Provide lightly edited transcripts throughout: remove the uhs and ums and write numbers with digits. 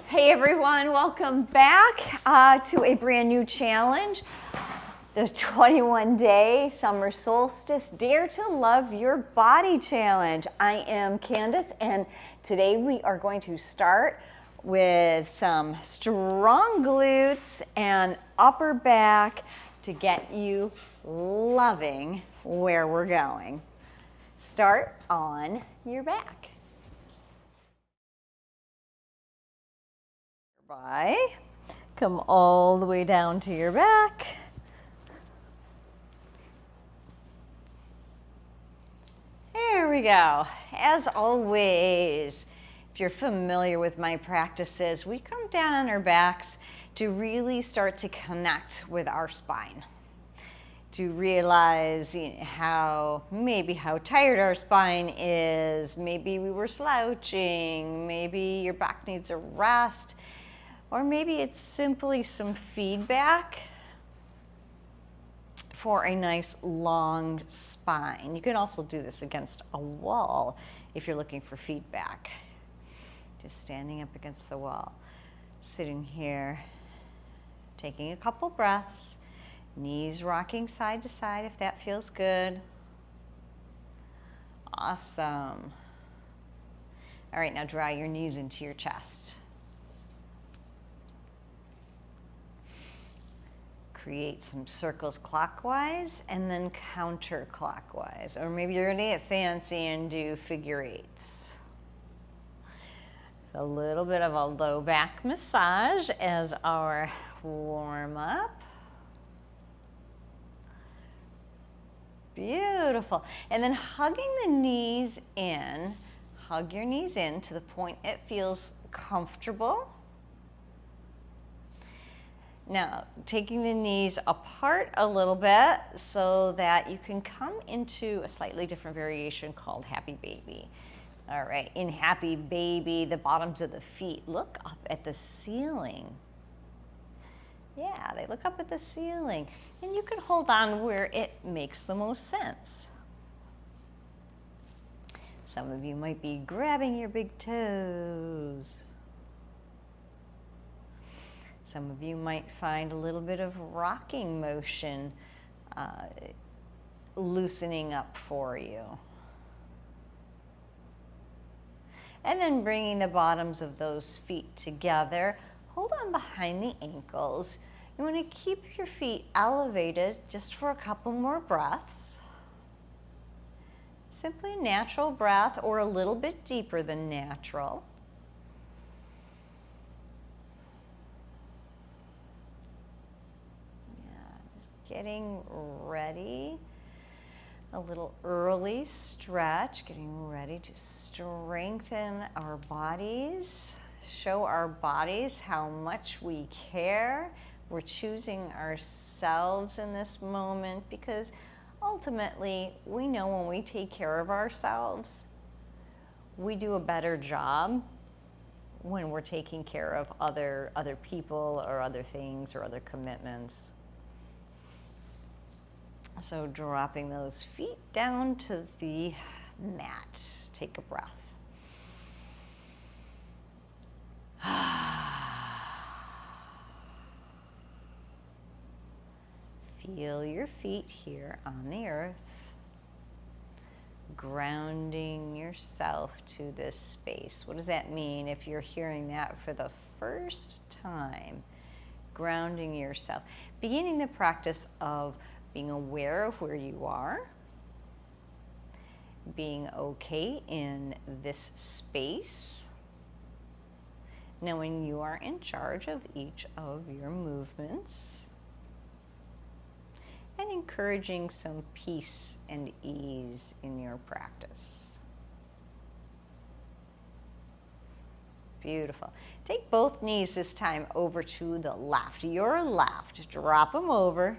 Hey everyone, welcome back to a brand new challenge, the 21-day summer solstice Dare to Love Your Body challenge. I am Candace, and today we are going to start with some strong glutes and upper back to get you loving where we're going. Start on your back. Come all the way down to your back. There we go. As always, if you're familiar with my practices, we come down on our backs to really start to connect with our spine, to realize how tired our spine is. Maybe we were slouching, maybe your back needs a rest. Or maybe it's simply some feedback for a nice long spine. You can also do this against a wall if you're looking for feedback. Just standing up against the wall, sitting here, taking a couple breaths, knees rocking side to side if that feels good. Awesome. All right, now draw your knees into your chest. Create some circles clockwise and then counterclockwise. Or maybe you're gonna get fancy and do figure eights. So a little bit of a low back massage as our warm up. Beautiful. And then hugging the knees in, hug your knees in to the point it feels comfortable. Now, taking the knees apart a little bit so that you can come into a slightly different variation called Happy Baby. All right, in Happy Baby, the bottoms of the feet look up at the ceiling. Yeah, they look up at the ceiling. And you can hold on where it makes the most sense. Some of you might be grabbing your big toes. Some of you might find a little bit of rocking motion loosening up for you. And then bringing the bottoms of those feet together. Hold on behind the ankles. You want to keep your feet elevated just for a couple more breaths. Simply a natural breath or a little bit deeper than natural. Getting ready, a little early stretch, getting ready to strengthen our bodies, show our bodies how much we care. We're choosing ourselves in this moment because ultimately we know when we take care of ourselves, we do a better job when we're taking care of other people or other things or other commitments. So dropping those feet down to the mat. Take a breath. Feel your feet here on the earth, grounding yourself to this space. What does that mean if you're hearing that for the first time? Grounding yourself. Beginning the practice of being aware of where you are, being okay in this space, knowing you are in charge of each of your movements, and encouraging some peace and ease in your practice. Beautiful. Take both knees this time over to the left. Your left. Drop them over.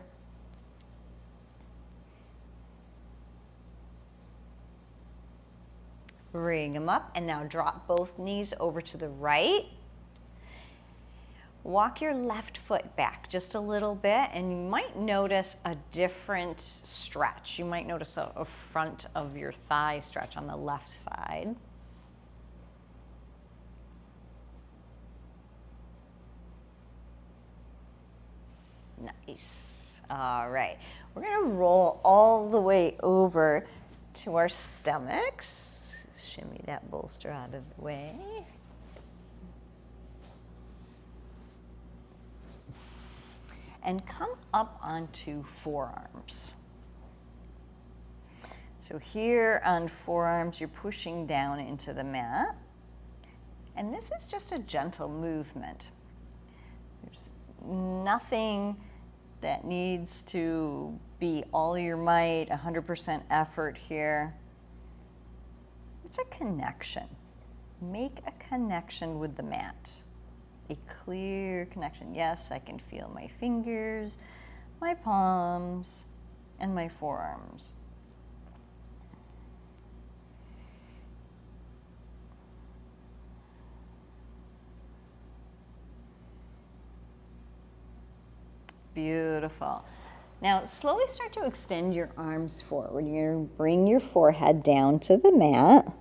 Bring them up, and now drop both knees over to the right. Walk your left foot back just a little bit, and you might notice a different stretch. You might notice a front of your thigh stretch on the left side. Nice. All right. We're going to roll all the way over to our stomachs. Shimmy that bolster out of the way. And come up onto forearms. So here on forearms, you're pushing down into the mat. And this is just a gentle movement. There's nothing that needs to be all your might, 100% effort here. It's a connection. Make a connection with the mat. A clear connection. Yes, I can feel my fingers, my palms, and my forearms. Beautiful. Now slowly start to extend your arms forward. You're going to bring your forehead down to the mat.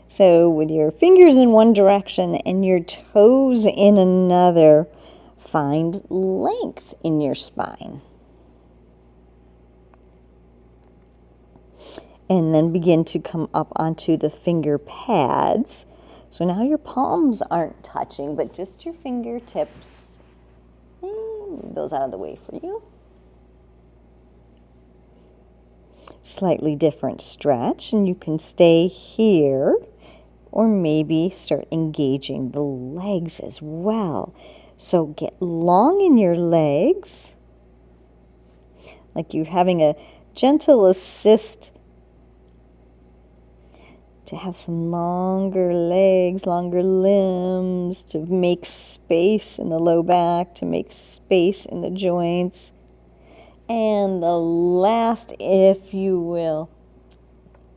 So with your fingers in one direction and your toes in another, find length in your spine. And then begin to come up onto the finger pads. So now your palms aren't touching, but just your fingertips. Move those out of the way for you. Slightly different stretch, and you can stay here, or maybe start engaging the legs as well. So get long in your legs, like you're having a gentle assist to have some longer legs, longer limbs, to make space in the low back, to make space in the joints. And the last, if you will,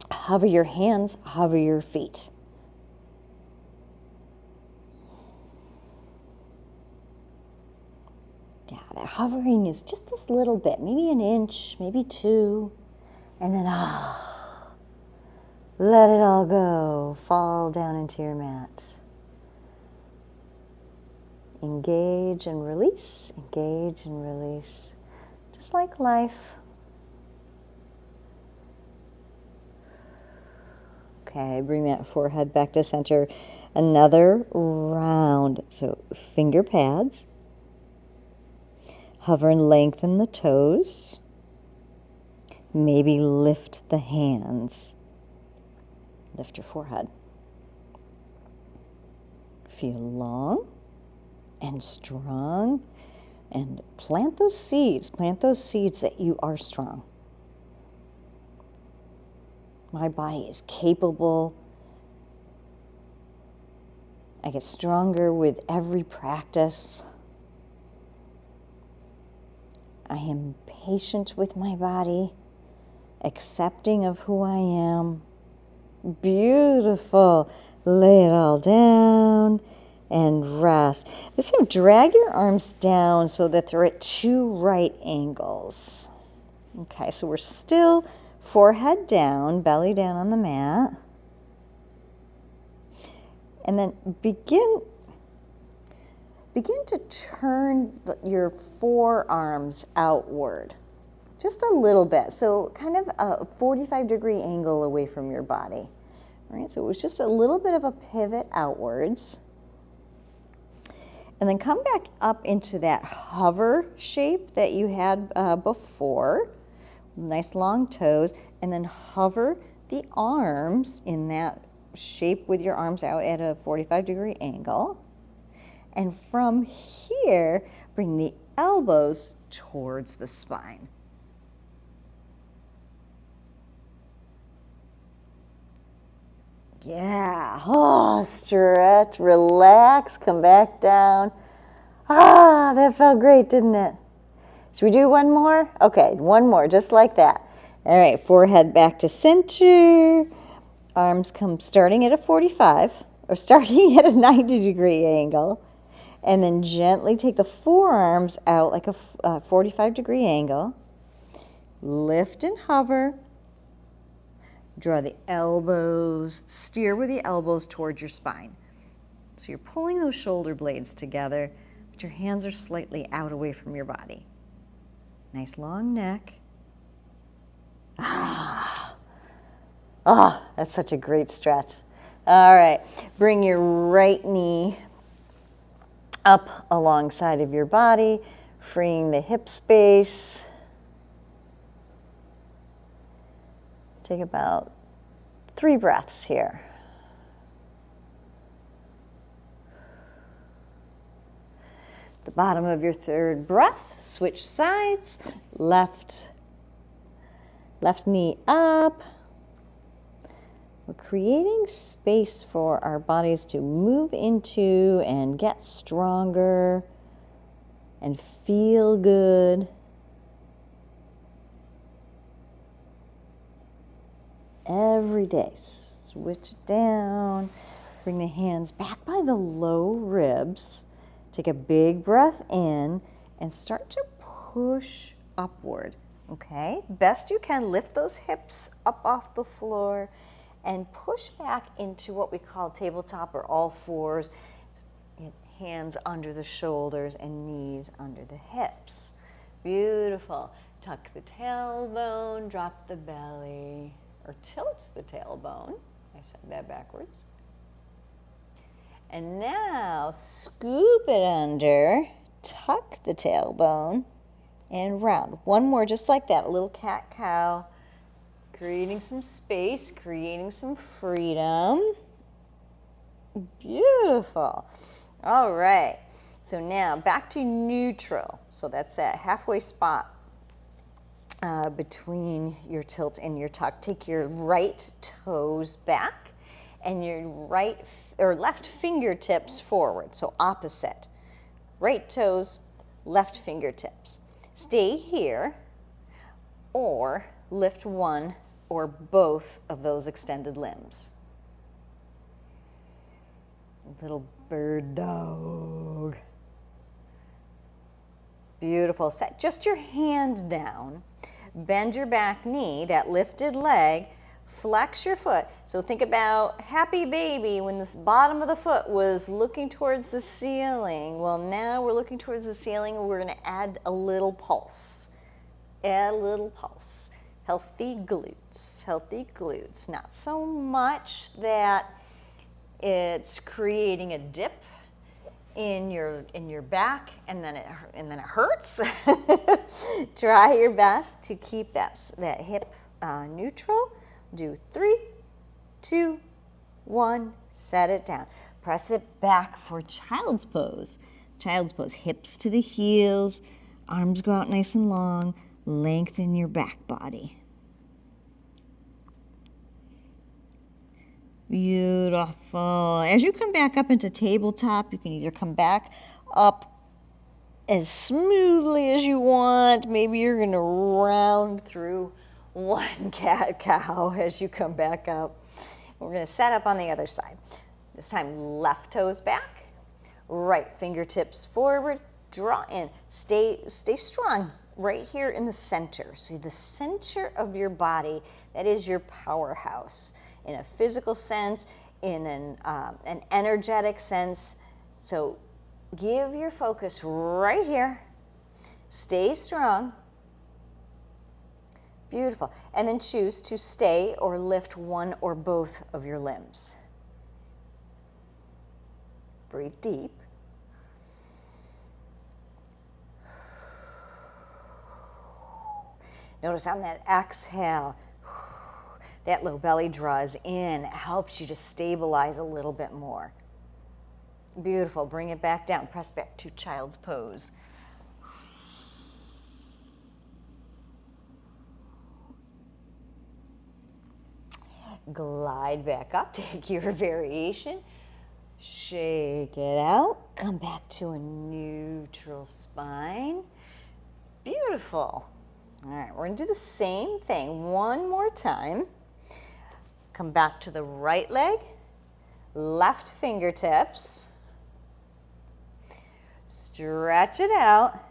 hover your hands, hover your feet. Yeah, that hovering is just this little bit, maybe an inch, maybe 2, and then let it all go. Fall down into your mat. Engage and release, engage and release. Just like life. Okay, bring that forehead back to center. Another round. So finger pads. Hover and lengthen the toes. Maybe lift the hands. Lift your forehead. Feel long and strong, and plant those seeds that you are strong. My body is capable. I get stronger with every practice. I am patient with my body, accepting of who I am. Beautiful. Lay it all down and rest. This time, drag your arms down so that they're at 2 right angles. Okay, so we're still forehead down, belly down on the mat. And then begin to turn your forearms outward. Just a little bit, so kind of a 45-degree angle away from your body. All right, so it was just a little bit of a pivot outwards. And then come back up into that hover shape that you had before. Nice long toes, and then hover the arms in that shape with your arms out at a 45-degree angle. And from here, bring the elbows towards the spine. Yeah, stretch, relax, come back down. That felt great, didn't it? Should we do one more? Okay, one more, just like that. All right, forehead back to center. Arms come starting at a 45, or starting at a 90-degree angle. And then gently take the forearms out like a 45-degree angle. Lift and hover. Draw the elbows, steer with the elbows towards your spine. So you're pulling those shoulder blades together, but your hands are slightly out away from your body. Nice long neck. Ah, that's such a great stretch. All right, bring your right knee up alongside of your body, freeing the hip space. Take about 3 breaths here. The bottom of your 3rd breath, switch sides, left knee up. We're creating space for our bodies to move into and get stronger and feel good. Every day, switch it down. Bring the hands back by the low ribs. Take a big breath in and start to push upward, okay? Best you can, lift those hips up off the floor and push back into what we call tabletop or all fours. Hands under the shoulders and knees under the hips. Beautiful. Tuck the tailbone, drop the belly, or tilt the tailbone. I said that backwards. And now scoop it under, tuck the tailbone, and round. One more just like that, a little cat-cow, creating some space, creating some freedom. Beautiful. All right, so now back to neutral. So that's that halfway spot between your tilt and your tuck. Take your right toes back and your right or left fingertips forward, so opposite. Right toes, left fingertips. Stay here or lift one or both of those extended limbs. Little bird dog. Beautiful. Set just your hand down. Bend your back knee, that lifted leg. Flex your foot. So think about happy baby when the bottom of the foot was looking towards the ceiling. Well, now we're looking towards the ceiling and we're going to add a little pulse. Add a little pulse. Healthy glutes. Healthy glutes. Not so much that it's creating a dip in your back and then it hurts. Try your best to keep that hip neutral. Do 3, 2, 1, set it down. Press it back for child's pose. Child's pose, hips to the heels, arms go out nice and long, lengthen your back body. Beautiful. As you come back up into tabletop, you can either come back up as smoothly as you want. Maybe you're going to round through one cat-cow as you come back up. We're going to set up on the other side. This time, left toes back, right fingertips forward, draw in. Stay strong right here in the center. So the center of your body, that is your powerhouse. In a physical sense, in an energetic sense. So give your focus right here. Stay strong. Beautiful. And then choose to stay or lift one or both of your limbs. Breathe deep. Notice on that exhale, that low belly draws in. It helps you to stabilize a little bit more. Beautiful. Bring it back down. Press back to child's pose. Glide back up. Take your variation. Shake it out. Come back to a neutral spine. Beautiful. All right, we're going to do the same thing one more time. Come back to the right leg, left fingertips. Stretch it out.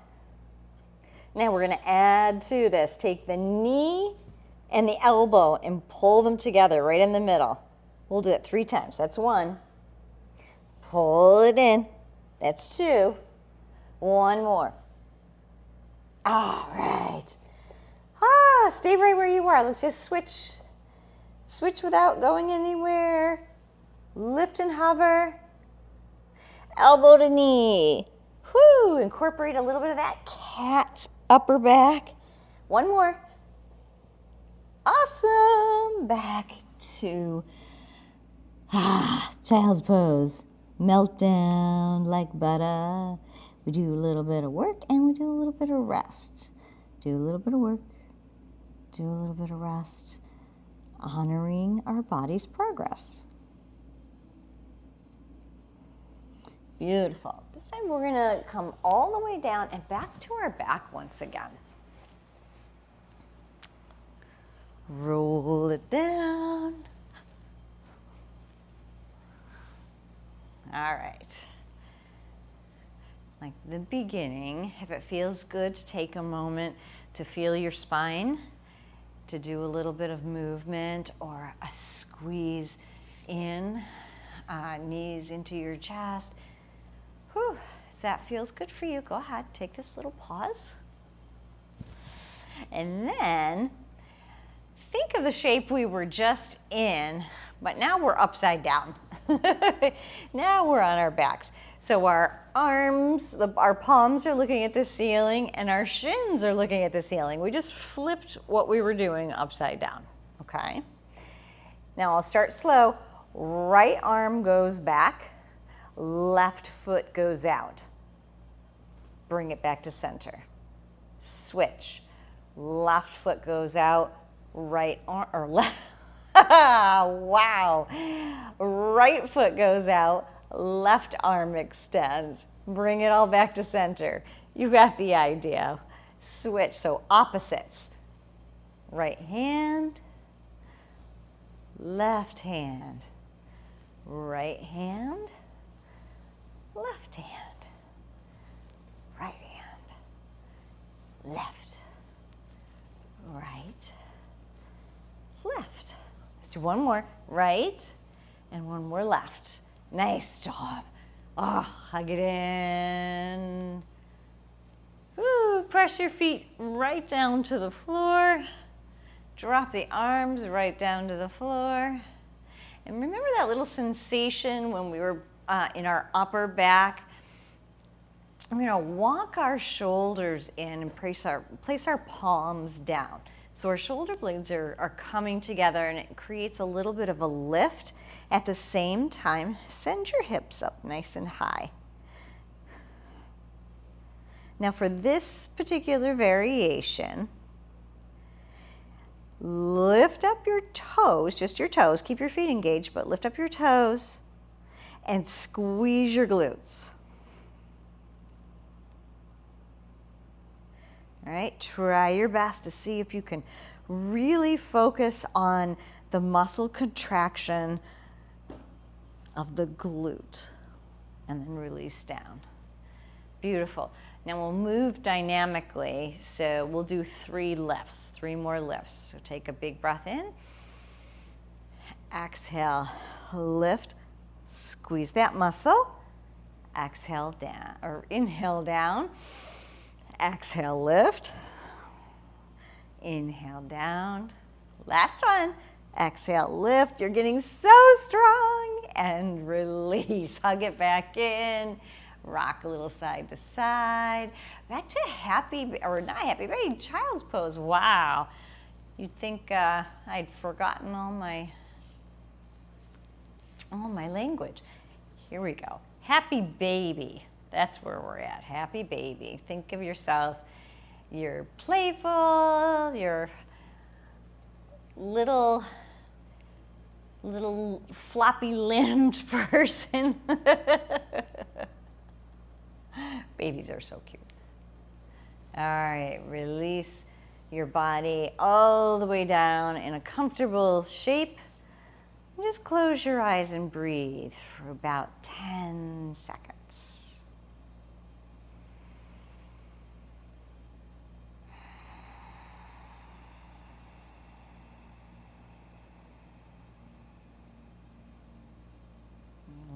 Now we're going to add to this. Take the knee and the elbow and pull them together right in the middle. We'll do that 3 times. That's 1. Pull it in. That's 2. One more. All right. Stay right where you are. Let's just switch. Switch without going anywhere. Lift and hover. Elbow to knee. Whoo! Incorporate a little bit of that cat upper back. One more. Awesome. Back to child's pose. Melt down like butter. We do a little bit of work and we do a little bit of rest. Do a little bit of work. Do a little bit of rest. Honoring our body's progress. Beautiful. This time we're gonna come all the way down and back to our back once again. Roll it down. All right. Like the beginning, if it feels good to take a moment to feel your spine, to do a little bit of movement or a squeeze in, knees into your chest. Whew, if that feels good for you, go ahead, take this little pause. And then think of the shape we were just in, but now we're upside down. Now we're on our backs. So our arms, our palms are looking at the ceiling and our shins are looking at the ceiling. We just flipped what we were doing upside down, okay? Now I'll start slow. Right arm goes back, left foot goes out. Bring it back to center. Switch. Left foot goes out, right arm, or left, wow. Right foot goes out, left arm extends. Bring it all back to center. You got the idea. Switch, so opposites. Right hand, left hand. Right hand, left hand. Right hand, left. Right, left. Let's do one more. Right, and one more left. Nice job. Oh, hug it in. Woo, press your feet right down to the floor. Drop the arms right down to the floor. And remember that little sensation when we were in our upper back? We're gonna walk our shoulders in and place our palms down. So our shoulder blades are coming together and it creates a little bit of a lift. At the same time, send your hips up nice and high. Now for this particular variation, lift up your toes, just your toes, keep your feet engaged, but lift up your toes and squeeze your glutes. All right, try your best to see if you can really focus on the muscle contraction of the glute and then release down. Beautiful. Now we'll move dynamically, so we'll do 3 lifts, 3 more lifts. So take a big breath in, exhale, lift, squeeze that muscle, exhale down, or inhale down. Exhale, lift. Inhale down. Last one. Exhale, lift. You're getting so strong. And release. Hug it back in. Rock a little side to side. Back to happy, or not happy, very child's pose. Wow. You'd think I'd forgotten all my language. Here we go. Happy baby. That's where we're at. Happy baby. Think of yourself, you're playful, you're little floppy limbed person. Babies are so cute. All right, release your body all the way down in a comfortable shape. And just close your eyes and breathe for about 10 seconds.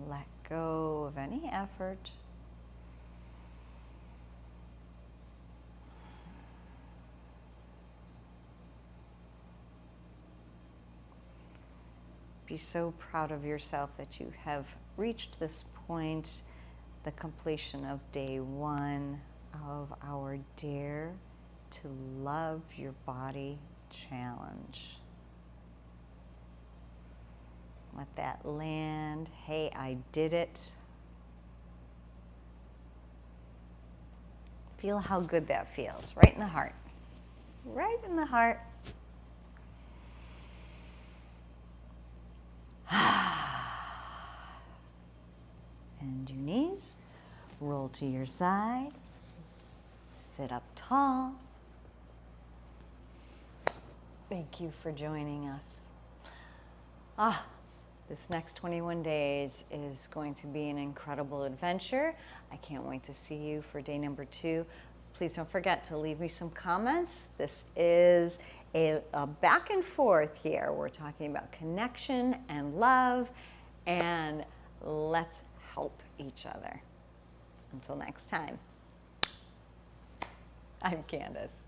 Let go of any effort. Be so proud of yourself that you have reached this point, the completion of day 1 of our Dare to Love Your Body challenge. Let that land. Hey, I did it. Feel how good that feels, right in the heart. Right in the heart. Bend your knees, roll to your side, sit up tall. Thank you for joining us. This next 21 days is going to be an incredible adventure. I can't wait to see you for day number 2. Please don't forget to leave me some comments. This is a back and forth here. We're talking about connection and love, and let's help each other. Until next time, I'm Candace.